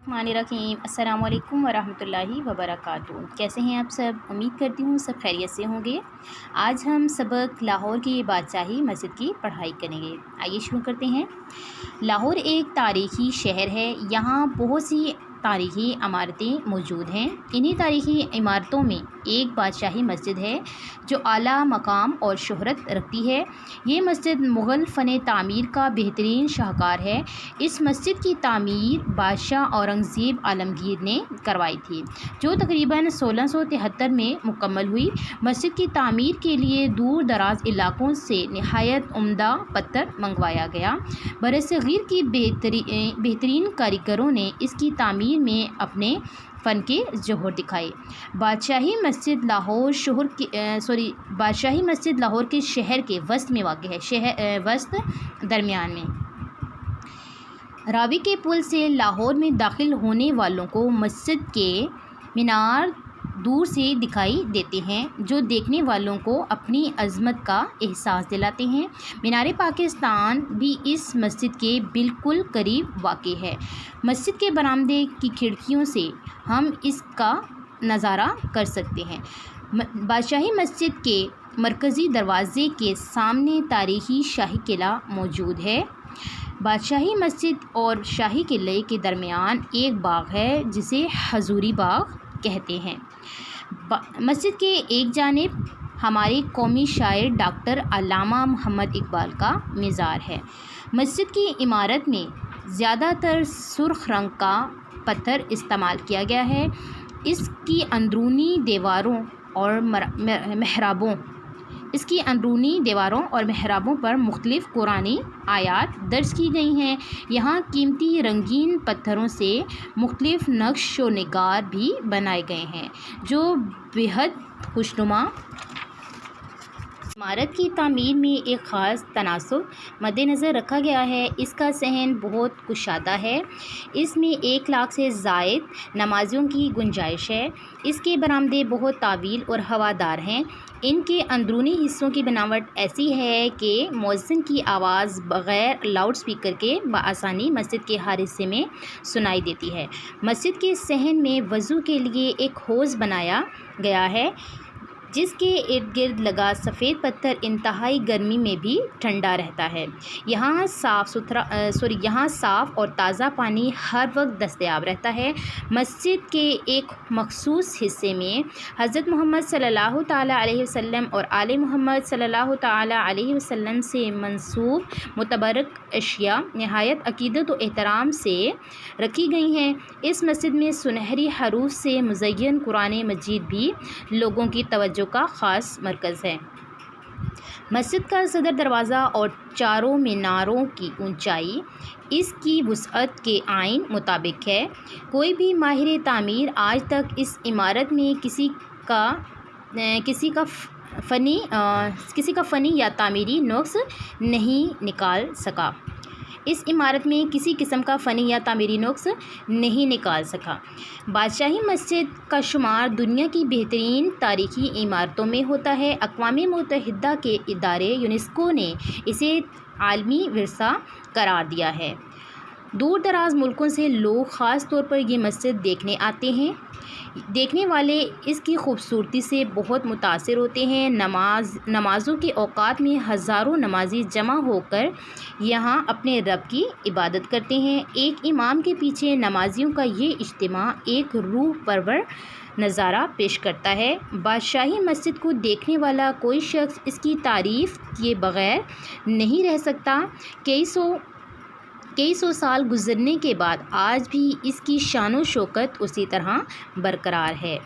रहीम अस्सलाम वालेकुम वरहमतुल्लाहि वबरकातुहू। कैसे हैं आप सब? उम्मीद करती हूँ सब खैरियत से होंगे। आज हम सबक लाहौर की बादशाही मस्जिद की पढ़ाई करेंगे। आइए शुरू करते हैं। लाहौर एक तारीख़ी शहर है। यहाँ बहुत सी तारीख़ी इमारतें मौजूद हैं। इन्हीं तारीख़ी इमारतों में एक बादशाही मस्जिद है जो आला मकाम और शोहरत रखती है। ये मस्जिद मुग़ल फ़न तामीर का बेहतरीन शाहकार है। इस मस्जिद की तामीर बादशाह औरंगज़ेब आलमगीर ने करवाई थी, जो तकरीबन 1673 में मुकम्मल हुई। मस्जिद की तामीर के लिए दूर दराज इलाकों से नहायत उम्दा पत्थर मंगवाया गया। बरसग़ीर की बेहतरीन कारीगरों ने इसकी तामीर में अपने फ़न के जौहर दिखाए। बादशाही मस्जिद लाहौर के शहर के वस्त में वाक़ है, वस्त दरमियान में। रावी के पुल से लाहौर में दाखिल होने वालों को मस्जिद के मीनार दूर से दिखाई देते हैं, जो देखने वालों को अपनी अज़मत का एहसास दिलाते हैं। मीनार पाकिस्तान भी इस मस्जिद के बिल्कुल करीब वाक़ है। मस्जिद के बरामदे की खिड़कियों से हम इसका नज़ारा कर सकते हैं। बादशाही मस्जिद के मरकज़ी दरवाज़े के सामने तारीख़ी शाही किला मौजूद है। बादशाही मस्जिद और शाही किले के दरमियान एक बाग है जिसे हजूरी बाग कहते हैं। मस्जिद के एक जानिब हमारे कौमी शायर डॉक्टर अल्लामा मोहम्मद इकबाल का मज़ार है। मस्जिद की इमारत में ज़्यादातर सुर्ख रंग का पत्थर इस्तेमाल किया गया है। इसकी अंदरूनी दीवारों और महराबों पर मुख्तलिफ़ कुरानी आयात दर्ज की गई हैं। यहाँ कीमती रंगीन पत्थरों से मुख्तलिफ़ नक्श व निगार भी बनाए गए हैं, जो बेहद खुशनुमा। इमारत की तामीर में एक ख़ास तनासुब मद्देनज़र रखा गया है। इसका सहन बहुत कुशादा है। इसमें 1 लाख से ज़ायद नमाजियों की गुंजाइश है। इसके बरामदे बहुत तावील और हवादार हैं। इनके अंदरूनी हिस्सों की बनावट ऐसी है कि मुअज़्ज़िन की आवाज़ बग़ैर लाउड स्पीकर के बआसानी मस्जिद के हर हिस्से में सुनाई देती है। मस्जिद के सहन में वज़ू के लिए एक हौज़ बनाया गया है, जिसके इर्द गिर्द लगा सफ़ेद पत्थर इंतहाई गर्मी में भी ठंडा रहता है। यहाँ साफ़ और ताज़ा पानी हर वक्त दस्तयाब रहता है। मस्जिद के एक मखसूस हिस्से में हज़रत मोहम्मद सल्लल्लाहु ताला अलैहि वसल्लम और आले मोहम्मद सल्लल्लाहु ताला अलैहि वसल्लम से मंसूब मुतबरक अशिया नहायत अक़ीदत व एहतराम से रखी गई हैं। इस मस्जिद में सुनहरी हरूफ से मुज़य्यन कुरान मजीद भी लोगों की तवज्जो का ख़ास मरकज़ है। मस्जिद का सदर दरवाज़ा और चारों मीनारों की ऊंचाई इसकी वुसअत के आइन मुताबिक है। कोई भी माहिर तामीर आज तक इस इमारत में किसी का फ़नी या तामीरी नुक्स नहीं निकाल सका। इस इमारत में किसी किस्म का फ़नी या तामीरी नुक्स नहीं निकाल सका। बादशाही मस्जिद का शुमार दुनिया की बेहतरीन तारीख़ी इमारतों में होता है। अक़वाम मुत्तहिदा के इदारे यूनेस्को ने इसे आलमी विरसा करार दिया है। दूर दराज मुल्कों से लोग ख़ास तौर पर ये मस्जिद देखने आते हैं। देखने वाले इसकी खूबसूरती से बहुत मुतासिर होते हैं। नमाज़ों के औक़ात में हज़ारों नमाजी जमा होकर यहाँ अपने रब की इबादत करते हैं। एक इमाम के पीछे नमाजियों का ये इज्तिमा एक रूह परवर नज़ारा पेश करता है। बादशाही मस्जिद को देखने वाला कोई शख्स इसकी तारीफ़ किए बग़ैर नहीं रह सकता। कई सौ साल गुज़रने के बाद आज भी इसकी शान व शौकत उसी तरह बरकरार है।